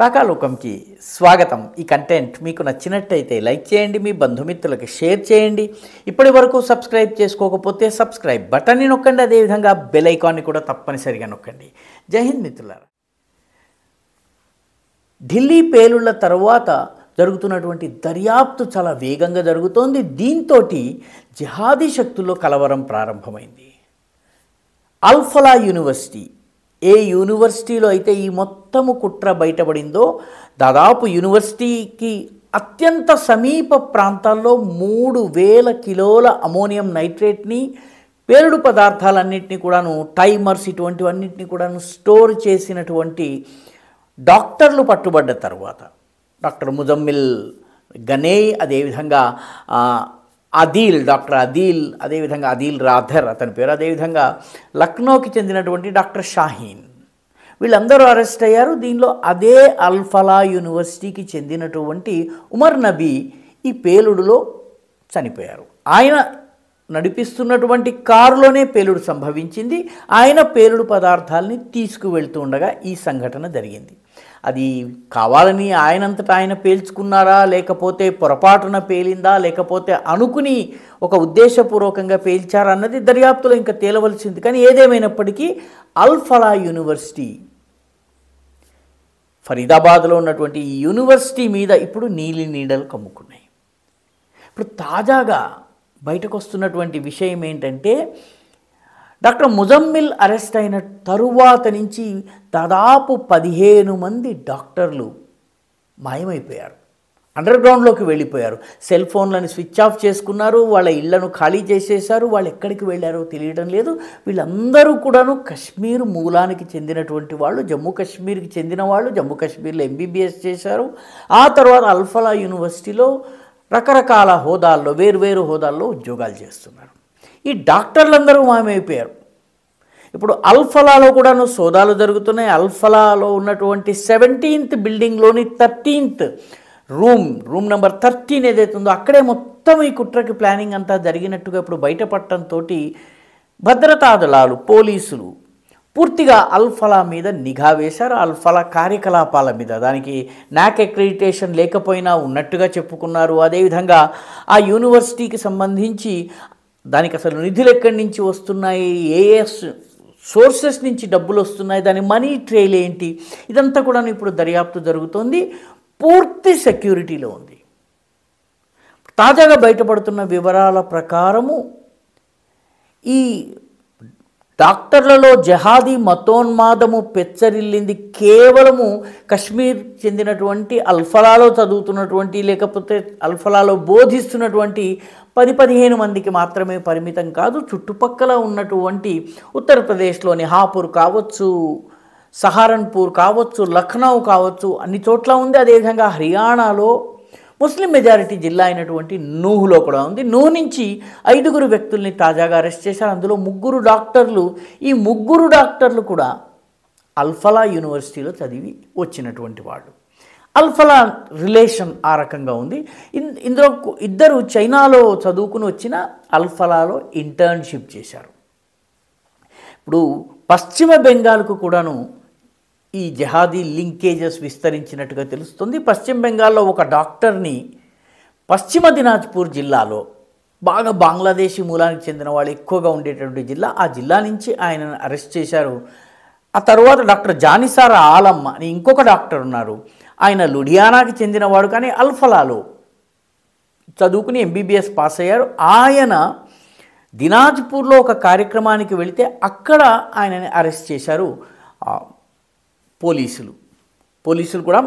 రాకాలోకంకి స్వాగతం. ఈ కంటెంట్ మీకు నచ్చినట్టయితే లైక్ చేయండి, మీ బంధుమిత్రులకి షేర్ చేయండి. ఇప్పటి వరకు సబ్స్క్రైబ్ చేసుకోకపోతే సబ్స్క్రైబ్ బటన్ని నొక్కండి, అదేవిధంగా బెల్ ఐకాన్ని కూడా తప్పనిసరిగా నొక్కండి. జై హింద్ మిత్రులారా. ఢిల్లీ పేలుళ్ల తర్వాత జరుగుతున్నటువంటి దర్యాప్తు చాలా వేగంగా జరుగుతోంది. దీంతో జిహాదీ శక్తుల్లో కలవరం ప్రారంభమైంది. అల్ఫలా యూనివర్సిటీ, ఏ యూనివర్సిటీలో అయితే ఈ మొత్తము కుట్ర బయటపడిందో, దాదాపు యూనివర్సిటీకి అత్యంత సమీప ప్రాంతాల్లో 3000 కిలోల అమోనియం నైట్రేట్ని, పేలుడు పదార్థాలన్నింటినీ కూడాను, టైమర్స్ ఇటువంటివన్నింటినీ కూడాను స్టోర్ చేసినటువంటి డాక్టర్లు పట్టుబడ్డ తర్వాత డాక్టర్ ముజమ్మిల్ గనేయ్, అదేవిధంగా డాక్టర్ అదీల్, అదేవిధంగా అదీల్ రాథర్ అతని పేరు, అదేవిధంగా లక్నోకి చెందినటువంటి డాక్టర్ షాహీన్, వీళ్ళందరూ అరెస్ట్ అయ్యారు. దీనిలో అదే అల్ఫలా యూనివర్సిటీకి చెందినటువంటి ఉమర్ నబీ ఈ పేలుడులో చనిపోయారు. ఆయన నడిపిస్తున్నటువంటి కారులోనే పేలుడు సంభవించింది. ఆయన పేలుడు పదార్థాలని తీసుకువెళ్తూ ఉండగా ఈ సంఘటన జరిగింది. అది కావాలని ఆయనంతటా ఆయన పేల్చుకున్నారా, లేకపోతే పొరపాటున పేలిందా, లేకపోతే అనుకుని ఒక ఉద్దేశపూర్వకంగా పేల్చారా అన్నది దర్యాప్తులో ఇంకా తేలవలసింది. కానీ ఏదేమైనప్పటికీ అల్ఫలా యూనివర్సిటీ, ఫరీదాబాద్లో ఉన్నటువంటి ఈ యూనివర్సిటీ మీద ఇప్పుడు నీలి నీడలు కమ్ముకున్నాయి. ఇప్పుడు తాజాగా బయటకు వస్తున్నటువంటి విషయం ఏంటంటే, డాక్టర్ ముజమ్మిల్ అరెస్ట్ అయిన తరువాత నుంచి దాదాపు 15 మంది డాక్టర్లు మాయమైపోయారు, అండర్ గ్రౌండ్లోకి వెళ్ళిపోయారు. సెల్ ఫోన్లను స్విచ్ ఆఫ్ చేసుకున్నారు, వాళ్ళ ఇళ్లను ఖాళీ చేసేశారు. వాళ్ళు ఎక్కడికి వెళ్ళారో తెలియడం లేదు. వీళ్ళందరూ కూడాను కశ్మీర్ మూలానికి చెందినటువంటి వాళ్ళు, జమ్మూ కాశ్మీర్కి చెందిన వాళ్ళు. జమ్మూ కాశ్మీర్లో ఎంబీబీఎస్ చేశారు. ఆ తర్వాత అల్ఫలా యూనివర్సిటీలో రకరకాల హోదాల్లో, వేరువేరు హోదాల్లో ఉద్యోగాలు చేస్తున్నారు. ఈ డాక్టర్లందరూ మాయమైపోయారు. ఇప్పుడు అల్ఫలాలో కూడాను సోదాలు జరుగుతున్నాయి. అల్ఫలాలో ఉన్నటువంటి 17th బిల్డింగ్లోని 13th రూమ్ నెంబర్ 13 ఏదైతే ఉందో అక్కడే మొత్తం ఈ కుట్రకి ప్లానింగ్ అంతా జరిగినట్టుగా ఇప్పుడు బయటపడటంతో భద్రతా దళాలు, పోలీసులు పూర్తిగా అల్ఫలా మీద నిఘా వేశారు. అల్ఫలా కార్యకలాపాల మీద, దానికి నాక్ అక్రిడిటేషన్ లేకపోయినా ఉన్నట్టుగా చెప్పుకున్నారు. అదేవిధంగా ఆ యూనివర్సిటీకి సంబంధించి దానికి అసలు నిధులు ఎక్కడి నుంచి వస్తున్నాయి, ఏ సోర్సెస్ నుంచి డబ్బులు వస్తున్నాయి, దాని మనీ ట్రైల్ ఏంటి, ఇదంతా కూడా ఇప్పుడు దర్యాప్తు జరుగుతోంది. పూర్తి సెక్యూరిటీలో ఉంది. తాజాగా బయటపడుతున్న వివరాల ప్రకారము ఈ డాక్టర్లలో జహాదీ మతోన్మాదము పెచ్చరిల్లింది కేవలము కశ్మీర్ చెందినటువంటి అల్ఫలాలో చదువుతున్నటువంటి, లేకపోతే అల్ఫలాలో బోధిస్తున్నటువంటి 10-15 మందికి మాత్రమే పరిమితం కాదు. చుట్టుపక్కల ఉన్నటువంటి ఉత్తరప్రదేశ్లోని హాపూర్ కావచ్చు, సహారన్పూర్ కావచ్చు, లక్నో కావచ్చు, అన్ని చోట్ల ఉంది. అదేవిధంగా హర్యానాలో ముస్లిం మెజారిటీ జిల్లా అయినటువంటి నూహ్లో కూడా ఉంది. నూహ్ నుంచి 5 వ్యక్తుల్ని తాజాగా అరెస్ట్ చేశారు. అందులో 3 డాక్టర్లు. ఈ 3 డాక్టర్లు కూడా అల్ఫలా యూనివర్సిటీలో చదివి వచ్చినటువంటి వాళ్ళు. అల్ఫలా రిలేషన్ ఆ రకంగా ఉంది. ఇందులో 2 చైనాలో చదువుకుని వచ్చిన అల్ఫలాలో ఇంటర్న్షిప్ చేశారు. ఇప్పుడు పశ్చిమ బెంగాల్కు కూడాను ఈ జహాదీ లింకేజెస్ విస్తరించినట్టుగా తెలుస్తుంది. పశ్చిమ బెంగాల్లో ఒక డాక్టర్ని పశ్చిమ దినాజ్పూర్ జిల్లాలో, బాగా బంగ్లాదేశీ మూలానికి చెందిన వాళ్ళు ఎక్కువగా ఉండేటటువంటి జిల్లా, ఆ జిల్లా నుంచి ఆయనను అరెస్ట్ చేశారు. ఆ తర్వాత డాక్టర్ జానిసార్ ఆలం అని ఇంకొక డాక్టర్ ఉన్నారు. ఆయన లుధియానాకి చెందినవాడు, కానీ అల్ఫలాలో చదువుకుని ఎంబీబీఎస్ పాస్ అయ్యారు. ఆయన దినాజ్పూర్లో ఒక కార్యక్రమానికి వెళితే అక్కడ ఆయనని అరెస్ట్ చేశారు పోలీసులు కూడా,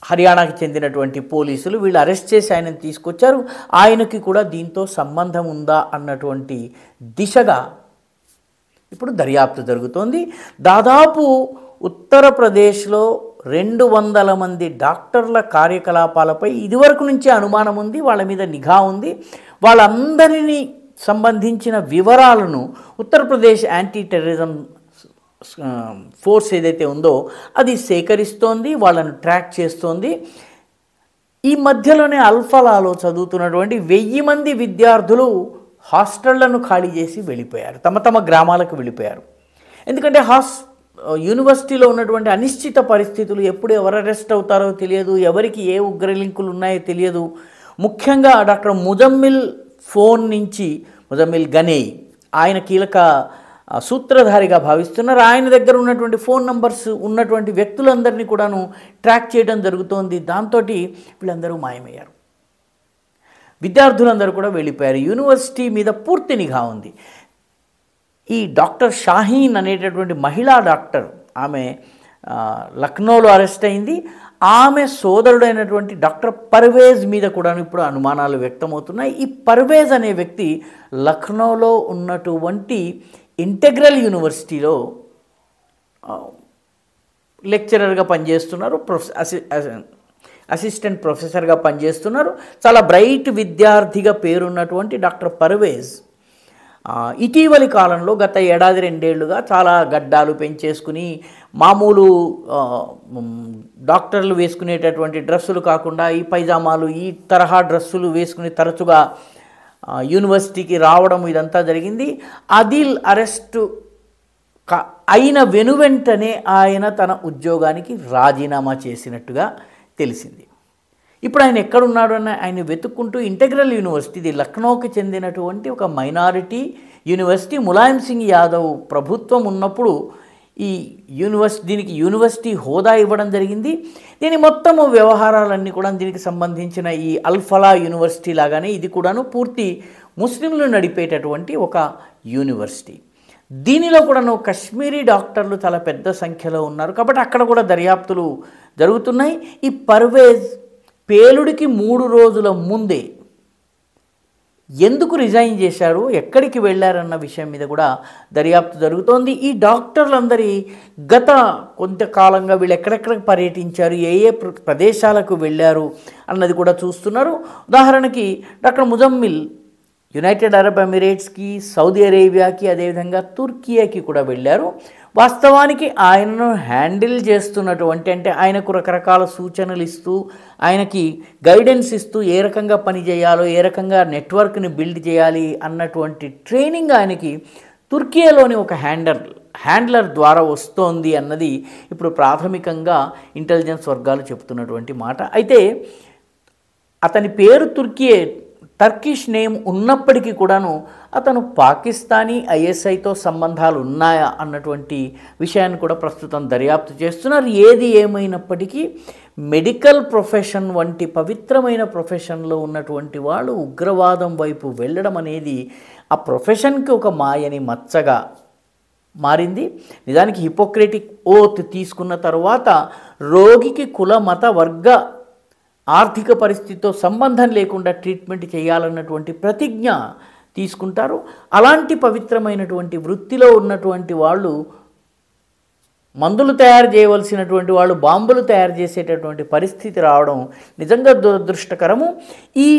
హర్యానాకి చెందినటువంటి పోలీసులు. వీళ్ళు అరెస్ట్ చేసి ఆయనను తీసుకొచ్చారు. ఆయనకి కూడా దీంతో సంబంధం ఉందా అన్నటువంటి దిశగా ఇప్పుడు దర్యాప్తు జరుగుతోంది. దాదాపు ఉత్తరప్రదేశ్లో 200 మంది డాక్టర్ల కార్యకలాపాలపై ఇదివరకు నుంచే అనుమానం ఉంది, వాళ్ళ మీద నిఘా ఉంది. వాళ్ళందరినీ సంబంధించిన వివరాలను ఉత్తరప్రదేశ్ యాంటీ టెర్రరిజం ఫోర్స్ ఏదైతే ఉందో అది సేకరిస్తోంది, వాళ్ళను ట్రాక్ చేస్తోంది. ఈ మధ్యలోనే అల్ఫలాలో చదువుతున్నటువంటి 1000 మంది విద్యార్థులు హాస్టళ్లను ఖాళీ చేసి వెళ్ళిపోయారు, తమ గ్రామాలకు వెళ్ళిపోయారు. ఎందుకంటే యూనివర్సిటీలో ఉన్నటువంటి అనిశ్చిత పరిస్థితులు, ఎప్పుడు ఎవరు అరెస్ట్ అవుతారో తెలియదు, ఎవరికి ఏ ఉగ్ర లింకులు ఉన్నాయో తెలియదు. ముఖ్యంగా డాక్టర్ ముజమ్మిల్ ఫోన్ నుంచి, ముజమ్మిల్ గనేయ్ ఆయన కీలక సూత్రధారిగా భావిస్తున్నారు. ఆయన దగ్గర ఉన్నటువంటి ఫోన్ నంబర్స్ ఉన్నటువంటి వ్యక్తులందరినీ కూడాను ట్రాక్ చేయడం జరుగుతోంది. దాంతో వీళ్ళందరూ మాయమయ్యారు. విద్యార్థులందరూ కూడా వెళ్ళిపోయారు. యూనివర్సిటీ మీద పూర్తి నిఘా ఉంది. ఈ డాక్టర్ షాహీన్ అనేటటువంటి మహిళా డాక్టర్, ఆమె లక్నోలో అరెస్ట్ అయింది. ఆమె సోదరుడైనటువంటి డాక్టర్ పర్వేజ్ మీద కూడా ఇప్పుడు అనుమానాలు వ్యక్తమవుతున్నాయి. ఈ పర్వేజ్ అనే వ్యక్తి లక్నోలో ఉన్నటువంటి ఇంటెగ్రల్ యూనివర్సిటీలో లెక్చరర్గా పనిచేస్తున్నారు, అసిస్టెంట్ ప్రొఫెసర్గా పనిచేస్తున్నారు. చాలా బ్రైట్ విద్యార్థిగా పేరున్నటువంటి డాక్టర్ పర్వేజ్ ఇటీవలి కాలంలో గత 1-2 ఏళ్లుగా చాలా గడ్డాలు పెంచేసుకుని మామూలు డాక్టర్లు వేసుకునేటటువంటి డ్రెస్సులు కాకుండా ఈ పైజామాలు, ఈ తరహా డ్రెస్సులు వేసుకుని తరచుగా యూనివర్సిటీకి రావడం ఇదంతా జరిగింది. అదిల్ అరెస్టు అయిన వెనువెంటనే ఆయన తన ఉద్యోగానికి రాజీనామా చేసినట్టుగా తెలిసింది. ఇప్పుడు ఆయన ఎక్కడున్నాడు అని ఆయన వెతుక్కుంటూ ఇంటెగ్రల్ యూనివర్సిటీ, ఇది లక్నోకి చెందినటువంటి ఒక మైనారిటీ యూనివర్సిటీ, ములాయం సింగ్ యాదవ్ ప్రభుత్వం ఉన్నప్పుడు ఈ దీనికి యూనివర్సిటీ హోదా ఇవ్వడం జరిగింది. దీని మొత్తము వ్యవహారాలన్నీ కూడా దీనికి సంబంధించిన ఈ అల్ఫలా యూనివర్సిటీ లాగానే ఇది కూడాను పూర్తి ముస్లింలు నడిపేటటువంటి ఒక యూనివర్సిటీ. దీనిలో కూడాను కశ్మీరీ డాక్టర్లు చాలా పెద్ద సంఖ్యలో ఉన్నారు కాబట్టి అక్కడ కూడా దర్యాప్తులు జరుగుతున్నాయి. ఈ పర్వేజ్ పేలుడికి 3 రోజుల ముందే ఎందుకు రిజైన్ చేశారు, ఎక్కడికి వెళ్ళారన్న విషయం మీద కూడా దర్యాప్తు జరుగుతోంది. ఈ డాక్టర్లందరి గత కొంతకాలంగా వీళ్ళు ఎక్కడెక్కడికి పర్యటించారు, ఏ ఏ ప్రదేశాలకు వెళ్ళారు అన్నది కూడా చూస్తున్నారు. ఉదాహరణకి డాక్టర్ ముజమ్మిల్ యునైటెడ్ అరబ్ ఎమిరేట్స్కి, సౌదీ అరేబియాకి, అదేవిధంగా తుర్కియాకి కూడా వెళ్ళారు. వాస్తవానికి ఆయనను హ్యాండిల్ చేస్తున్నటువంటి, అంటే ఆయనకు రకరకాల సూచనలు ఇస్తూ, ఆయనకి గైడెన్స్ ఇస్తూ ఏ రకంగా పని చేయాలో, ఏ రకంగా నెట్వర్క్ని బిల్డ్ చేయాలి అన్నటువంటి ట్రైనింగ్ ఆయనకి తుర్కియాలోని ఒక హ్యాండ్లర్ ద్వారా వస్తోంది అన్నది ఇప్పుడు ప్రాథమికంగా ఇంటెలిజెన్స్ వర్గాలు చెప్తున్నటువంటి మాట. అయితే అతని పేరు టర్కిష్ నేమ్ ఉన్నప్పటికీ కూడాను అతను పాకిస్తానీ ఐఎస్ఐతో సంబంధాలు ఉన్నాయా అన్నటువంటి విషయాన్ని కూడా ప్రస్తుతం దర్యాప్తు చేస్తున్నారు. ఏది ఏమైనప్పటికీ మెడికల్ ప్రొఫెషన్ వంటి పవిత్రమైన ప్రొఫెషన్లో ఉన్నటువంటి వాళ్ళు ఉగ్రవాదం వైపు వెళ్ళడం అనేది ఆ ప్రొఫెషన్కి ఒక మాయని మచ్చగా మారింది. నిజానికి హిపోక్రటిక్ ఓత్ తీసుకున్న తర్వాత రోగికి కుల, మత, వర్గ, ఆర్థిక పరిస్థితితో సంబంధం లేకుండా ట్రీట్మెంట్ చేయాలన్నటువంటి ప్రతిజ్ఞ తీసుకుంటారు. అలాంటి పవిత్రమైనటువంటి వృత్తిలో ఉన్నటువంటి వాళ్ళు మందులు తయారు చేయవలసినటువంటి వాళ్ళు బాంబులు తయారు చేసేటటువంటి పరిస్థితి రావడం నిజంగా దురదృష్టకరము. ఈ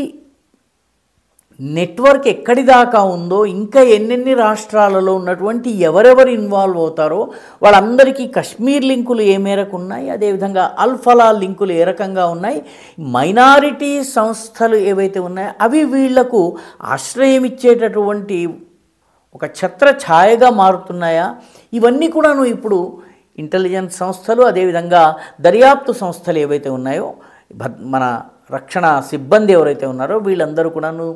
నెట్వర్క్ ఎక్కడి దాకా ఉందో, ఇంకా ఎన్నెన్ని రాష్ట్రాలలో ఉన్నటువంటి ఎవరెవరు ఇన్వాల్వ్ అవుతారో వాళ్ళందరికీ కశ్మీర్ లింకులు ఏ మేరకు ఉన్నాయి, అదేవిధంగా అల్ఫలా లింకులు ఏ రకంగా ఉన్నాయి, మైనారిటీ సంస్థలు ఏవైతే ఉన్నాయో అవి వీళ్లకు ఆశ్రయం ఇచ్చేటటువంటి ఒక ఛత్ర ఛాయగా మారుతున్నాయా, ఇవన్నీ కూడాను ఇప్పుడు ఇంటెలిజెన్స్ సంస్థలు, అదేవిధంగా దర్యాప్తు సంస్థలు ఏవైతే ఉన్నాయో, మన రక్షణ సిబ్బంది ఎవరైతే ఉన్నారో వీళ్ళందరూ కూడాను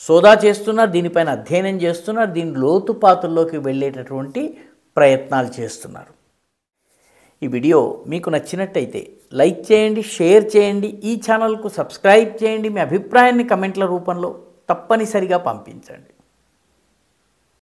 సోదా చేస్తున్నారు, దీనిపైన అధ్యయనం చేస్తున్నారు, దీని లోతుపాతుల్లోకి వెళ్ళేటటువంటి ప్రయత్నాలు చేస్తున్నారు. ఈ వీడియో మీకు నచ్చినట్టయితే లైక్ చేయండి, షేర్ చేయండి, ఈ ఛానల్కు సబ్స్క్రైబ్ చేయండి, మీ అభిప్రాయాన్ని కమెంట్ల రూపంలో తప్పనిసరిగా పంపించండి.